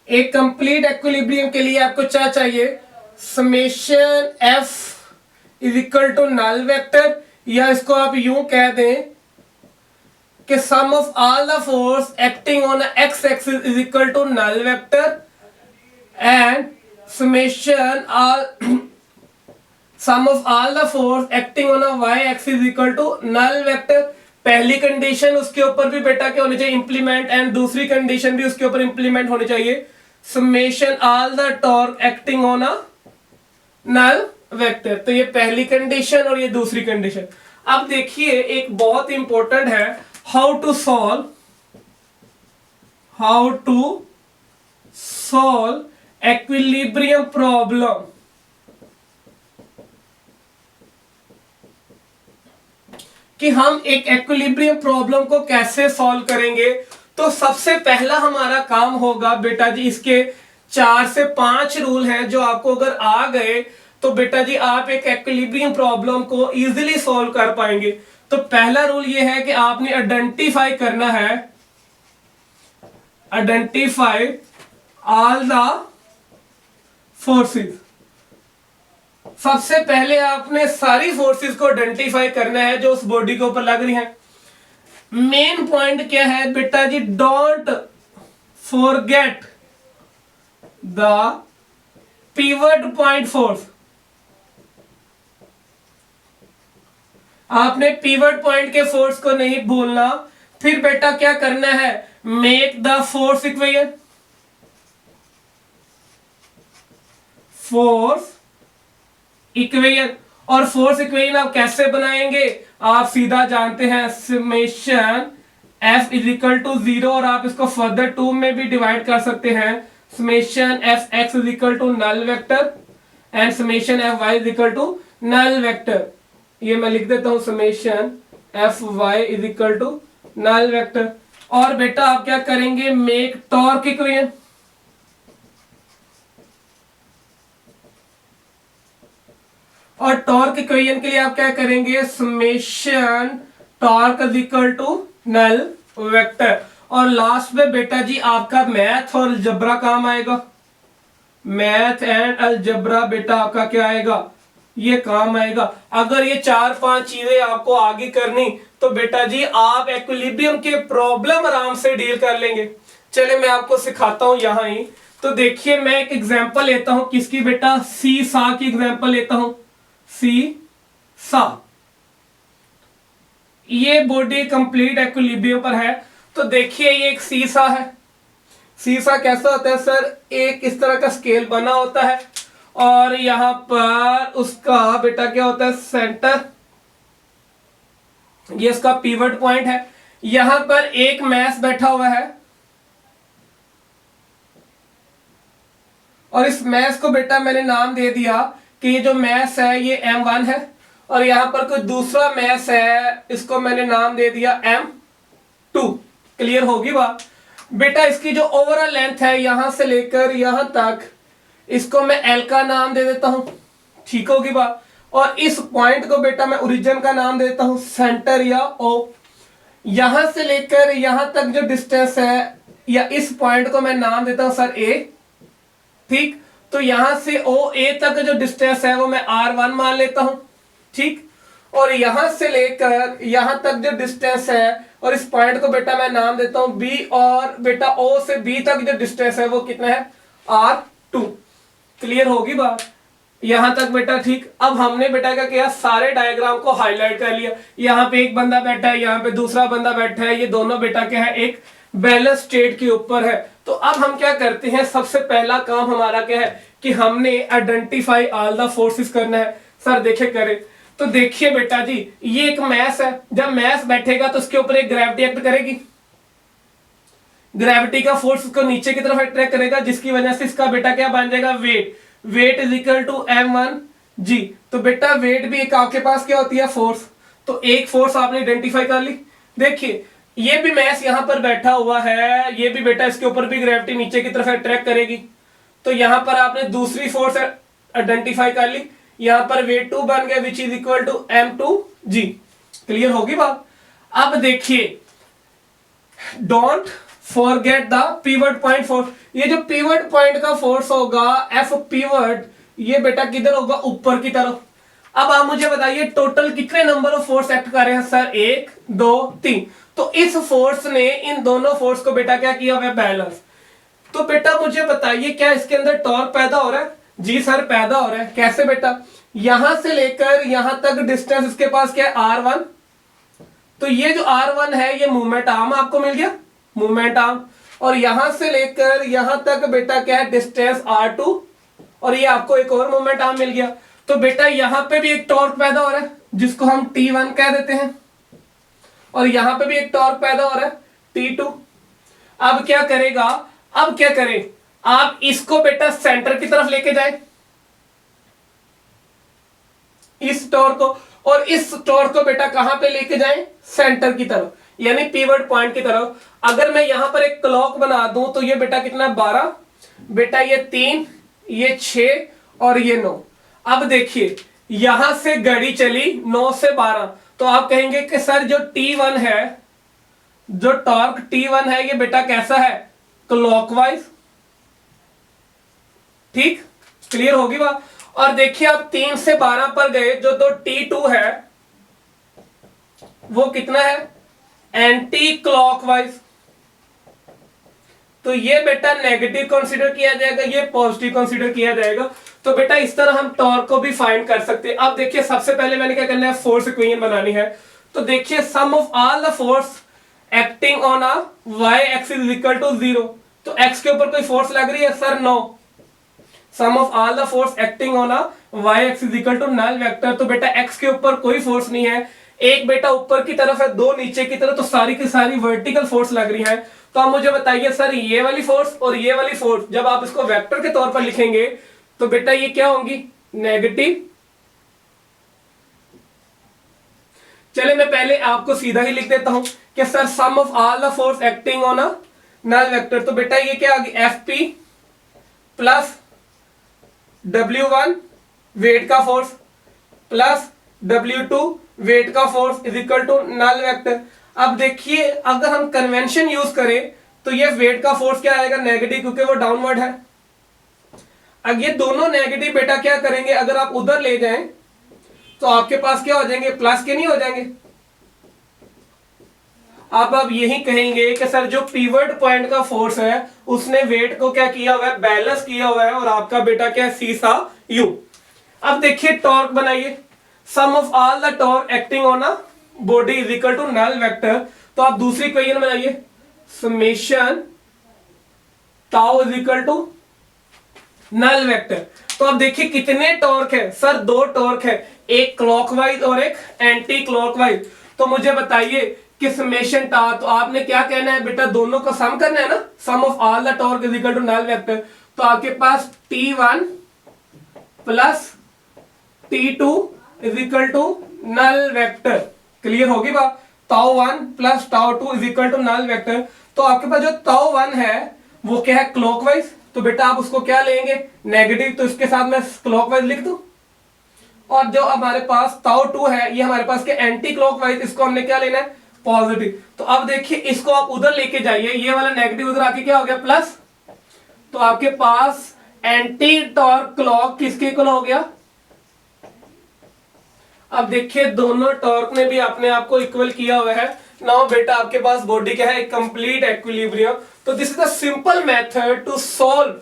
एक कंप्लीट एक्विलिब्रियम के लिए आपको क्या चाहिए, summation F is equal to null vector, या इसको आप यूं कह दें कि sum of all the force acting on X axis is equal to null vector, and summation all sum of all the force acting on a Y axis is equal to null vector. पहली condition उसके ऊपर भी बेटा क्या होनी चाहिए, implement, and दूसरी condition भी उसके ऊपर इंप्लीमेंट होनी चाहिए, summation all the torque acting on a null vector. तो ये पहली कंडीशन और ये दूसरी कंडीशन। अब देखिए एक बहुत इंपॉर्टेंट है, how to solve equilibrium problem. कि हम एक एक्विलिब्रियम प्रॉब्लम को कैसे सॉल्व करेंगे। तो सबसे पहला हमारा काम होगा बेटा जी, इसके 4 से 5 रूल हैं जो आपको अगर आ गए तो बेटा जी आप एक एक्विलिब्रियम प्रॉब्लम को इजीली सॉल्व कर पाएंगे। तो पहला रूल ये है कि आपने आइडेंटिफाई करना है, आइडेंटिफाई ऑल द फोर्सेस। सबसे पहले आपने सारी फोर्सेस को आइडेंटिफाई करना है जो उस बॉडी के ऊपर लग रही हैं। मेन पॉइंट क्या है बेटा जी, don't forget the pivot point force. आपने पिवट पॉइंट के फोर्स को नहीं भूलना। फिर बेटा क्या करना है, make the force equation, force equation. और फोर्स इक्वेशन आप कैसे बनाएंगे, आप सीधा जानते हैं summation F is equal to 0, और आप इसको फर्दर 2 में भी डिवाइड कर सकते हैं, summation F X is equal to null vector and summation F Y is equal to null vector. ये मैं लिख देता हूं, summation F Y is equal to null vector. और बेटा आप क्या करेंगे, मेक टॉर्क इक्वेशन। और टॉर्क इक्वेशन के लिए आप क्या करेंगे, summation torque is equal to null vector. और लास्ट में बेटा जी आपका मैथ और अलजेब्रा काम आएगा, मैथ एंड अलजेब्रा बेटा आपका क्या आएगा, ये काम आएगा। अगर ये 4-5 चीजें आपको आगे करनी तो बेटा जी आप एक्विलिब्रियम के प्रॉब्लम आराम से डील कर लेंगे। चलिए मैं आपको सिखाता हूं यहां ही। तो देखिए मैं एक एग्जांपल लेता हूं, किसकी बेटा, सी सा की एग्जांपल लेता हूं। सी सा, ये बॉडी कंप्लीट एक्विलिब्रियम पर है। तो देखिए ये एक सीसा है। सीसा कैसा होता है सर, एक इस तरह का स्केल बना होता है और यहां पर उसका बेटा क्या होता है, सेंटर, ये इसका पिवट पॉइंट है। यहां पर एक मैस बैठा हुआ है और इस मैस को बेटा मैंने नाम दे दिया कि ये जो मैस है ये M1 है, और यहां पर कोई दूसरा मैस है, इसको मैंने नाम दे दिया M2। क्लियर होगी बात बेटा। इसकी जो ओवरऑल लेंथ है यहां से लेकर यहां तक, इसको मैं L का नाम दे देता हूं, ठीक होगी बात। और इस पॉइंट को बेटा मैं ओरिजिन का नाम देता हूं, सेंटर या O। यहां से लेकर यहां तक जो डिस्टेंस है, या इस पॉइंट को मैं नाम देता हूं सर A, ठीक। तो यहां से OA तक जो डिस्टेंस है वो मैं R1 मान लेता हूं, ठीक। और यहां से लेकर यहां तक जो डिस्टेंस है, और इस पॉइंट को बेटा मैं नाम देता हूं B, और बेटा O से B तक जो डिस्टेंस है वो कितना है, R2। क्लियर होगी बात यहां तक बेटा, ठीक। अब हमने बेटा क्या किया, सारे डायग्राम को हाईलाइट कर लिया। यहाँ पे एक बंदा बैठा है, यहाँ पे दूसरा बंदा बैठा है, ये दोनों बेटा क्या है, एक बैलेंस स्टेट के ऊपर है। तो अब हम क्या करते हैं, सबसे पहला काम हमारा क्या है कि हमने आइडेंटिफाई ऑल द फोर्सेस करना है। सर देखे करें, तो देखिए बेटा जी ये एक मैस है, जब मैस बैठेगा तो उसके ऊपर एक ग्रेविटी एक्ट करेगी, ग्रेविटी का फोर्स उसको नीचे की तरफ अट्रैक्ट करेगा, जिसकी वजह से इसका बेटा क्या बन जाएगा, weight. Weight is equal to M1 g. तो बेटा वेट भी एक आपके पास क्या होती है, फोर्स। तो एक फोर्स आपने आइडेंटिफाई कर ली। देखिए ये भी मैस यहां पर बैठा हुआ है, ये भी बेटा इसके ऊपर भी ग्रेविटी नीचे की तरफ अट्रैक्ट करेगी। तो यहां पर आपने दूसरी फोर्स आइडेंटिफाई कर ली, यहां पर वेट 2 बन गया which is equal to m2g। Clear होगी बात। अब देखिए don't forget the pivot point force. ये जो पिवट पॉइंट का फोर्स होगा एफ पिवट, ये बेटा किधर होगा, ऊपर की तरफ। अब आप मुझे बताइए टोटल कितने नंबर ऑफ फोर्स एक्ट कर रहे हैं सर, 1 2 3। तो इस फोर्स ने इन दोनों फोर्स को बेटा क्या किया हुआ है, बैलेंस। तो बेटा मुझे बताइए क्या इसके अंदर टॉर्क पैदा हो रहा है, जी सर पैदा हो रहा है। कैसे बेटा, यहां से लेकर यहां तक डिस्टेंस इसके पास क्या है, r1। तो ये जो r1 है ये मूवमेंट आर्म आपको मिल गया, मूवमेंट आर्म। और यहां से लेकर यहां तक बेटा क्या है, डिस्टेंस r2, और ये आपको एक और मूवमेंट आर्म मिल गया। तो बेटा यहां पे भी एक टॉर्क पैदा हो रहा है जिसको हम T1 कह देते हैं, और यहां पे भी एक टॉर्क पैदा हो रहा है T2। अब क्या करेगा, अब क्या करें, आप इसको बेटा सेंटर की तरफ लेके जाए, इस टॉर्क को, और इस टॉर्क को बेटा कहां पे लेके जाएं, सेंटर की तरफ, यानी पिवट पॉइंट की तरफ। अगर मैं यहां पर एक क्लॉक बना दूं तो ये बेटा कितना 12, बेटा ये 3, ये 6 और ये 9। अब देखिए यहां से घड़ी चली 9 से 12, तो आप कहेंगे कि सर जो T1 है, जो टॉर्क T1 है ये बेटा कैसा है, क्लॉकवाइज। ठीक, क्लियर होगी बात। और देखिए आप 3 से 12 पर गए, जो तो T2 है वो कितना है, एंटी क्लॉकवाइज। तो ये बेटा नेगेटिव कंसीडर किया जाएगा, ये पॉजिटिव कंसीडर किया जाएगा। तो बेटा इस तरह हम टॉर्क को भी फाइंड कर सकते हैं। अब देखिए सबसे पहले मैंने क्या करना है, फोर्स इक्वेशन बनानी है। तो देखिए sum of all the force acting on a y axis is equal to 0। तो x के ऊपर कोई फोर्स लग रही है sir, no. Sum of all the force acting on a y axis is equal to null vector. तो बेटा x के ऊपर कोई फोर्स नहीं है, एक बेटा ऊपर की तरफ है, दो नीचे की तरफ, तो सारी की सारी वर्टिकल फोर्स लग रही है। तो आप मुझे बताइए सर ये वाली फोर्स और ये वाली फोर्स जब आप इसको वेक्टर के तौर पर लिखेंगे तो बेटा ये क्या होंगी, नेगेटिव। चले मैं पहले आपको सीधा ही लिख देता हूं कि sir sum of all the force acting on a null vector. तो बेटा ये क्या आ गई, Fp प्लस W1 वेट का फोर्स प्लस W2 वेट का force is equal to null vector. अब देखिए अगर हम कन्वेंशन यूज करें तो ये वेट का फोर्स क्या आएगा, नेगेटिव, क्योंकि वो डाउनवर्ड है। अब ये दोनों नेगेटिव बेटा क्या करेंगे, अगर आप उधर ले जाएं तो आपके पास क्या हो जाएंगे, प्लस के नहीं हो जाएंगे। अब यही कहेंगे कि सर जो पिवट पॉइंट का फोर्स है उसने वेट को क्या किया हुआ है, बैलेंस किया हुआ है, और आपका बेटा क्या है, सीसा यू। अब देखिए टॉर्क बनाइए, sum of all the torque acting on a body is equal to null vector. तो आप दूसरी इक्वेशन बनाइए, summation tau is equal to null vector. तो अब देखिए कितने टॉर्क है सर, दो टॉर्क है, एक क्लॉकवाइज और एक एंटी क्लॉकवाइज। तो मुझे बताइए कि समेशन टा, तो आपने क्या कहना है बेटा, दोनों को सम करना है ना, sum of all the torque is equal to null vector. तो आपके पास T1 plus T2 is equal to null vector. Clear होगी बात, tau 1 plus tau 2 is equal to null vector. तो आपके पास जो टाउ 1 है वो क्या है, क्लॉकवाइज। तो बेटा आप उसको क्या लेंगे, नेगेटिव, तो इसके साथ मैं क्लॉकवाइज लिख दूं। और जो हमारे पास टाउ 2 है ये हमारे पास के एंटी क्लॉकवाइज, इसको हमने क्या लेना है, पॉजिटिव। तो अब देखिए इसको आप उधर लेके जाइए, ये वाला नेगेटिव उधर आके क्या हो गया, प्लस। तो आपके पास एंटी टॉर्क क्लॉक किसके इक्वल हो गया। अब देखिए दोनों टॉर्क ने भी अपने आप को इक्वल किया हुआ है। नाउ बेटा आपके पास बॉडी क्या है, कंप्लीट इक्विलिब्रियम। तो this is the simple method to solve,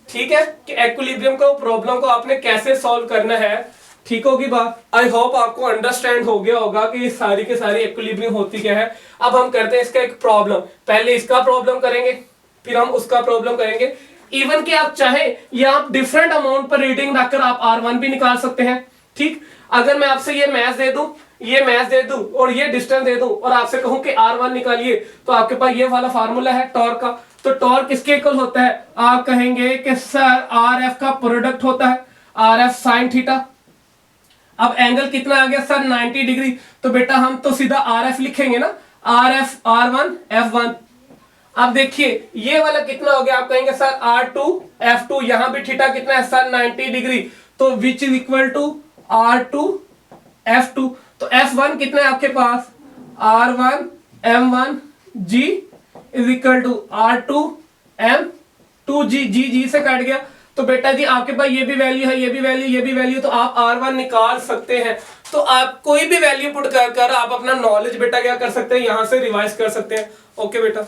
ठीक है, कि इक्विलिब्रियम को प्रॉब्लम को आपने कैसे सॉल्व करना है। ठीक होगी बात। आई होप आपको अंडरस्टैंड हो गया होगा कि सारी के सारी इक्विलिब्रियम होती क्या है। अब हम करते हैं इसका एक प्रॉब्लम, पहले इसका प्रॉब्लम करेंगे फिर हम उसका प्रॉब्लम करेंगे। इवन कि आप चाहे या आप डिफरेंट अमाउंट पर रीडिंग रखकर आप R1 भी निकाल सकते हैं। ठीक, अगर मैं आपसे ये मैथ दे दूं, ये मैथ दे दूं और ये डिस्टेंस दे दूं और आपसे कहूं कि R1 निकालिए, तो आपके पास ये वाला फार्मूला है टॉर्क का। तो टॉर्क किसके इक्वल होता है, आप कहेंगे कि सर RF का प्रोडक्ट होता है, RF साइन थीटा। अब एंगल कितना आ गया सर 90 डिग्री, तो बेटा हम तो सीधा आर एफ लिखेंगे ना, आर एफ R1 F1। अब देखिए ये वाला कितना हो गया, आप कहेंगे सर R2 F2, यहां भी थीटा कितना है सर 90 डिग्री, तो विच is equal to R2 F2। तो F1 कितना है आपके पास R1 M1 G is equal to R2 M2G, g से कट गया। तो बेटा जी आपके पास ये भी वैल्यू है, ये भी वैल्यू, ये भी वैल्यू, तो आप R1 निकाल सकते हैं। तो आप कोई भी वैल्यू पुट कर आप अपना नॉलेज बेटा क्या कर सकते हैं, यहां से रिवाइज कर सकते हैं। ओके बेटा,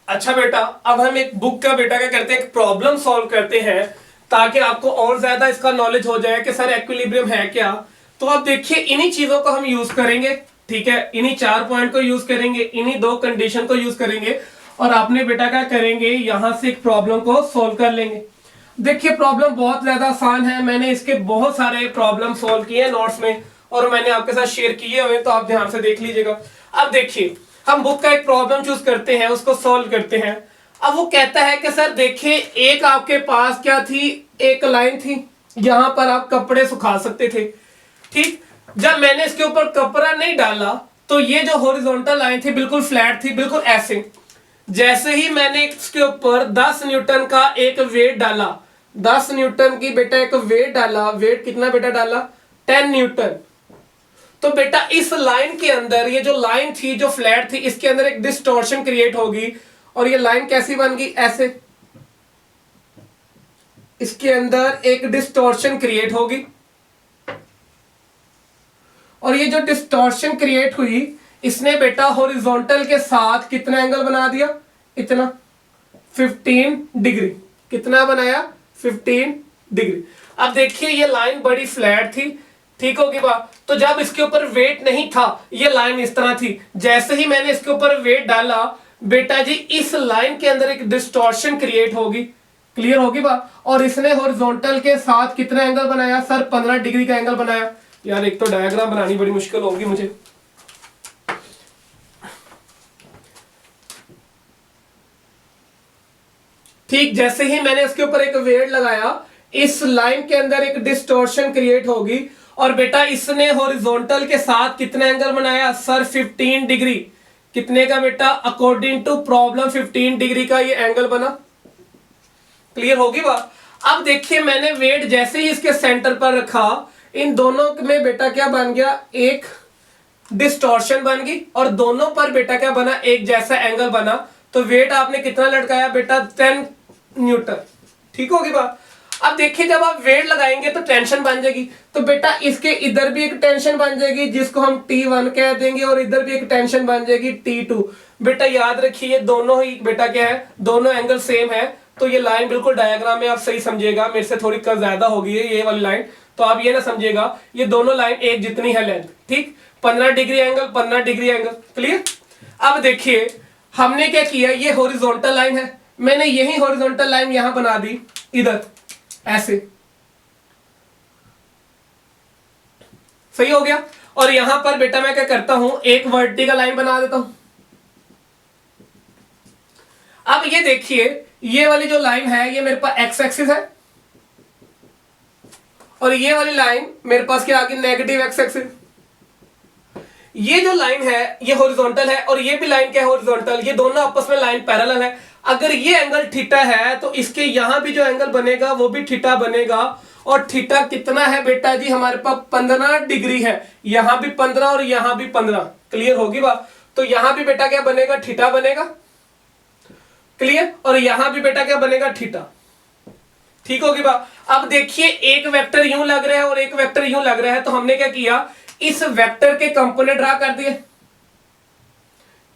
अच्छा बेटा अब हम एक बुक का बेटा क्या करते हैं, एक प्रॉब्लम सॉल्व करते हैं ताकि आपको और ज्यादा इसका नॉलेज हो जाए कि सर इक्विलिब्रियम है क्या। तो आप देखिए इन्हीं चीजों को हम यूज करेंगे, ठीक है, इन्हीं 4 पॉइंट को यूज करेंगे, इन्हीं 2 कंडीशन को यूज करेंगे और आपने बेटा क्या करेंगे, यहां से एक प्रॉब्लम को सोल्व कर लेंगे। देखिए प्रॉब्लम बहुत ज्यादा आसान है, मैंने इसके बहुत सारे प्रॉब्लम सोल्व किए हैं नोट्स में और मैंने आपके साथ शेयर किए हुए, तो आप ध्यान से देख लीजिएगा। अब देखिए हम बुक का एक प्रॉब्लम चूज करते हैं, उसको सोल्व करते हैं। अब वो कहता है कि सर देखिए एक आपके पास क्या थी, एक लाइन थी, यहां पर आप कपड़े सुखा सकते थे, ठीक। जब मैंने इसके ऊपर कपड़ा नहीं डाला तो ये जो हॉरिजॉन्टल लाइन थी बिल्कुल फ्लैट थी, बिल्कुल ऐसे। जैसे ही मैंने इसके ऊपर 10 न्यूटन का एक वेट डाला, 10 न्यूटन की बेटा एक वेट डाला, वेट कितना बेटा डाला 10 न्यूटन, तो बेटा इस लाइन के अंदर ये जो लाइन थी जो फ्लैट थी इसके अंदर एक डिस्टॉर्शन क्रिएट होगी और ये लाइन कैसी बन गई, ऐसे, इसके अंदर एक डिस्टॉर्शन क्रिएट होगी और ये जो डिस्टॉर्शन क्रिएट हुई इसने बेटा हॉरिजॉन्टल के साथ कितना एंगल बना दिया, इतना 15 डिग्री, कितना बनाया 15 डिग्री। अब देखिए ये लाइन बड़ी फ्लैट थी, ठीक होगी बात। तो जब इसके ऊपर वेट नहीं था ये लाइन इस तरह थी, जैसे ही मैंने इसके ऊपर वेट डाला बेटा जी इस लाइन के अंदर एक डिस्टॉर्शन क्रिएट होगी, क्लियर होगी बात। और इसने हॉरिजॉन्टल के साथ कितना एंगल बनाया सर 15 डिग्री का एंगल बनाया। यार एक तो डायग्राम बनानी बड़ी मुश्किल होगी मुझे, ठीक। जैसे ही मैंने इसके ऊपर एक वेट लगाया इस लाइन के अंदर एक डिस्टॉर्शन क्रिएट होगी और बेटा इसने हॉरिजॉन्टल के साथ कितना एंगल बनाया सर 15 डिग्री, कितने का बेटा अकॉर्डिंग टू प्रॉब्लम 15 डिग्री का ये एंगल बना, क्लियर होगी बात। अब देखिए मैंने वेट जैसे ही इसके सेंटर पर रखा इन दोनों में बेटा क्या बन गया, एक डिस्टॉर्शन बन गई और दोनों पर बेटा क्या बना, एक जैसा एंगल बना। तो वेट आपने कितना लटकाया बेटा 10 न्यूटन, ठीक होगी बात। अब देखिए जब आप वेट लगाएंगे तो टेंशन बन जाएगी, तो बेटा इसके इधर भी एक टेंशन बन जाएगी जिसको हम T1 कह देंगे और इधर भी एक टेंशन बन जाएगी T2। बेटा याद रखिए दोनों ही बेटा क्या है, दोनों एंगल सेम है। तो ये लाइन बिल्कुल डायग्राम में आप सही समझिएगा, मेरे से थोड़ी कम ज्यादा होगी ये वाली लाइन, तो आप ये ना समझिएगा ये दोनों लाइन एक जितनी है लेंथ, ठीक। 15 degree angle 15 degree angle, clear. अब देखिए हमने क्या किया, ये हॉरिजॉन्टल लाइन है, मैंने यही हॉरिजॉन्टल लाइन यहां बना दी इधर ऐसे, सही हो गया। और यहां पर बेटा मैं क्या करता हूं, एक वर्टिकल लाइन बना देता हूं। अब ये देखिए ये वाली जो लाइन है ये मेरे पास एक्स एक्सिस है और ये वाली लाइन मेरे पास क्या आ गई, नेगेटिव एक्स एक्सिस। ये जो लाइन है ये हॉरिजॉन्टल है और ये भी लाइन क्या है, हॉरिजॉन्टल। ये दोनों आपस में लाइन पैरेलल है। अगर ये एंगल थीटा है तो इसके यहां भी जो एंगल बनेगा वो भी थीटा बनेगा और थीटा कितना है बेटा जी हमारे पास 15 डिग्री है, यहां भी 15 और यहां भी 15, क्लियर होगी बात। तो यहां भी बेटा क्या बनेगा, थीटा बनेगा, क्लियर। और यहां भी बेटा क्या बनेगा, थीटा, ठीक होगी बात। अब देखिए एक वेक्टर यूं लग रहा है और एक वेक्टर यूं लग रहा है, तो हमने क्या किया, इस वेक्टर के कंपोनेंट ड्रा कर दिए,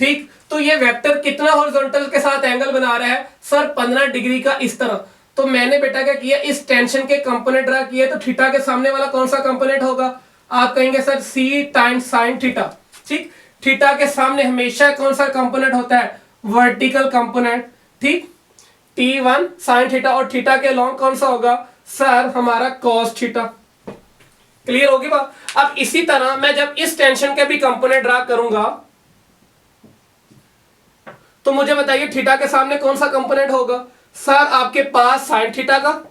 ठीक। तो ये वेक्टर कितना हॉरिजॉन्टल के साथ एंगल बना रहा है सर 15 डिग्री का, इस तरह। तो मैंने बेटा क्या किया, इस टेंशन के कंपोनेंट ड्रा किए। तो थीटा के सामने वाला कौन सा कंपोनेंट होगा, आप कहेंगे sir c times sine theta, ठीक। थीटा के सामने हमेशा कौन सा कंपोनेंट होता है, वर्टिकल कंपोनेंट, ठीक। T1 साइन थीटा और थीटा के लॉन्ग कौन सा होगा सर हमारा cos थीटा, क्लियर होगी बात। अब इसी तरह मैं जब इस टेंशन के भी कंपोनेंट ड्रा करूंगा तो मुझे बताइए थीटा के सामने कौन सा कंपोनेंट होगा? सर आपके पास साइन थीटा का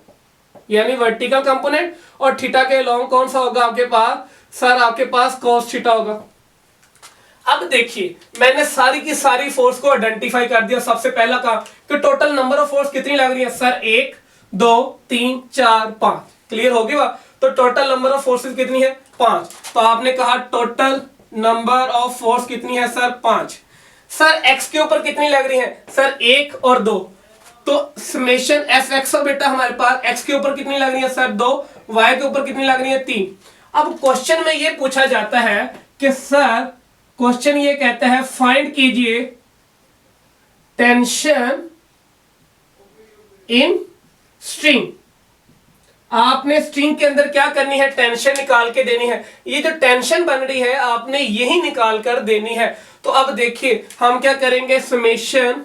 यानी वर्टिकल कंपोनेंट, और थीटा के लॉन्ग कौन सा होगा आपके पास? सर आपके पास cos थीटा होगा। अब देखिए मैंने सारी की सारी फोर्स को आइडेंटिफाई कर दिया। सबसे पहला काम कि टोटल नंबर ऑफ फोर्स कितनी लग रही है? सर 1 2 3 4 5। क्लियर होगी बात? तो टोटल नंबर ऑफ फोर्सेस कितनी है? 5। तो आपने कहा टोटल नंबर ऑफ फोर्स कितनी है? सर 5। सर x के ऊपर कितनी लग रही है? सर 1 और 2। तो समेशन एफ एक्स बेटा हमारे पास x के ऊपर कितनी लग रही है? सर 2। y के ऊपर कितनी लग रही है? 3। अब क्वेश्चन में ये पूछा जाता है कि सर क्वेश्चन ये कहता है फाइंड कीजिए टेंशन इन स्ट्रिंग। आपने स्ट्रिंग के अंदर क्या करनी है? टेंशन निकाल के देनी है। ये जो टेंशन बन रही है आपने यही निकाल कर देनी है। तो अब देखिए हम क्या करेंगे, समेशन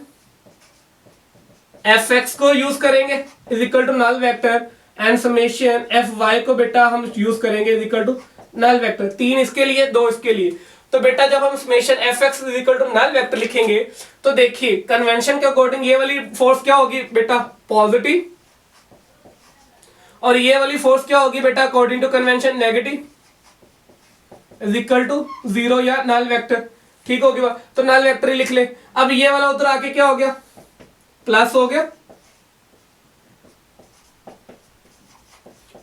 एफ एक्स को यूज करेंगे is equal to null vector, and summation F Y को बेटा हम यूज करेंगे is equal to null vector. 3 इसके लिए 2 इसके लिए। तो बेटा जब हम summation F X is equal to null vector लिखेंगे तो देखिए कन्वेंशन के अकॉर्डिंग ये वाली फोर्स क्या होगी बेटा? पॉजिटिव। और ये वाली फोर्स क्या होगी बेटा according to convention? Negative is equal to 0 या नल वेक्टर। ठीक होगी बात? तो नल वेक्टर ही लिख ले। अब ये वाला उधर आके क्या हो गया? प्लस हो गया,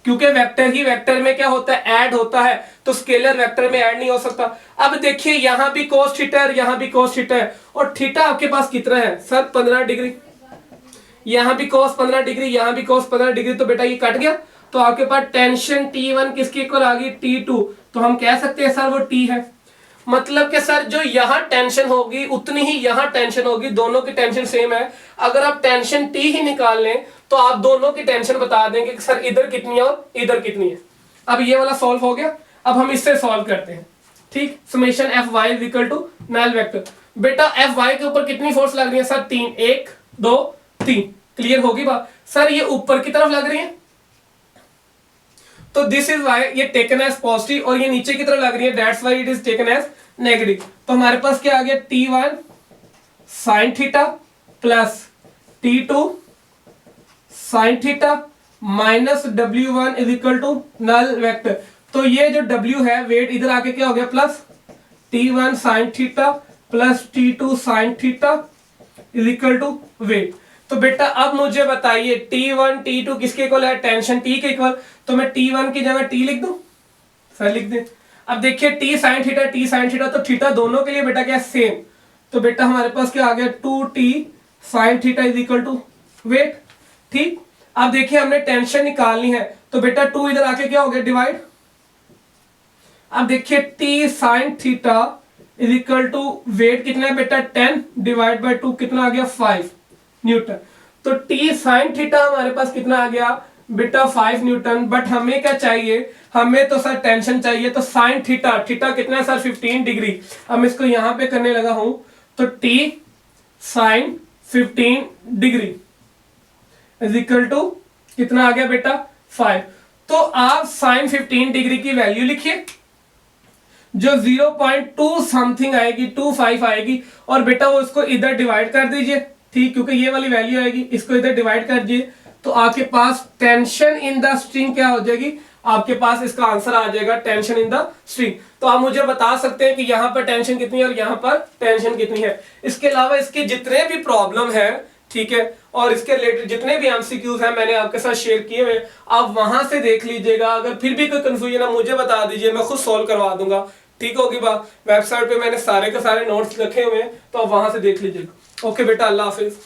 क्योंकि वेक्टर ही वेक्टर में क्या होता है? ऐड होता है। तो स्केलर वेक्टर में ऐड नहीं हो सकता। अब देखिए यहां भी cos थीटा है, यहां भी cos थीटा है, और थीटा आपके पास कितना है? Sir 15 degree. यहां भी cos 15 डिग्री, यहां भी cos 15 डिग्री। तो बेटा ये कट गया। तो आपके पास टेंशन T1 किसके इक्वल आ गई? T2। तो हम कह सकते हैं सर वो T है। मतलब कि सर जो यहां टेंशन होगी उतनी ही यहां टेंशन होगी, दोनों की टेंशन सेम है। अगर आप टेंशन T ही निकाल लें तो आप दोनों की टेंशन बता देंगे कि सर इधर कितनी है और इधर कितनी है। अब ये वाला सॉल्व हो गया। अब हम इससे सॉल्व करते हैं। ठीक, summation F Y is equal to null vector. बेटा एफ वाई के ऊपर कितनी फोर्स लग रही है? सर 3, 1 2 3। क्लियर होगी बात? सर ये ऊपर की तरफ लग रही है तो दिस इज वाई ये टेकन एज पॉजिटिव, और ये नीचे की तरफ लग रही है that's why it is taken as negative. तो हमारे पास क्या आ गया? T1 sine theta plus T2 sine theta minus W1 is equal to null vector. तो ये जो W है वेट इधर आके क्या हो गया? Plus T1 sine theta plus T2 sine theta is equal to weight. तो बेटा अब मुझे बताइए T1 T2 किसके इक्वल है? टेंशन T के इक्वल। तो मैं T1 की जगह T लिख दूं? सर लिख दे। अब देखिए T साइन थीटा, तो थीटा दोनों के लिए बेटा क्या सेम। तो बेटा हमारे पास क्या आ गया? 2T sine theta is equal to weight. ठीक, अब देखिए हमने टेंशन निकालनी है तो बेटा 2 इधर आके क्या हो गया? डिवाइड। अब देखिए T sine theta is equal to weight कितना है बेटा? 10 डिवाइड बाय 2 कितना आ गया? 5 न्यूटन। तो T साइन थीटा हमारे पास कितना आ गया बेटा? 5 न्यूटन। बट हमें क्या चाहिए? हमें तो सर टेंशन चाहिए। तो साइन थीटा कितना है सर? 15 डिग्री। अब मैं इसको यहां पे करने लगा हूं तो T sine 15 degree is equal to कितना आ गया बेटा? 5। तो आप साइन 15 डिग्री की वैल्यू लिखिए जो 0.2 समथिंग आएगी, 25 आएगी, और बेटा वो इसको इधर डिवाइड कर दीजिए। ठीक, क्योंकि ये वाली वैल्यू आएगी, इसको इधर डिवाइड कर दीजिए तो आपके पास टेंशन इन द स्ट्रिंग क्या हो जाएगी? आपके पास इसका आंसर आ जाएगा टेंशन इन द स्ट्रिंग। तो आप मुझे बता सकते हैं कि यहां पर टेंशन कितनी है और यहां पर टेंशन कितनी है। इसके अलावा इसके जितने भी प्रॉब्लम है, ठीक है, और इसके रिलेटेड जितने भी एमसीक्यूज हैं मैंने आपके साथ शेयर किए हुए, आप वहां से देख लीजिएगा। अगर फिर भी कोई कंफ्यूजन है मुझे बता दीजिए, मैं खुद सॉल्व करवा दूंगा। ठीक होगी बात? वेबसाइट पे मैंने सारे के सारे नोट्स रखे हुए हैं तो आप वहां से देख लीजिएगा। ओके बेटा, अल्लाह हाफिज।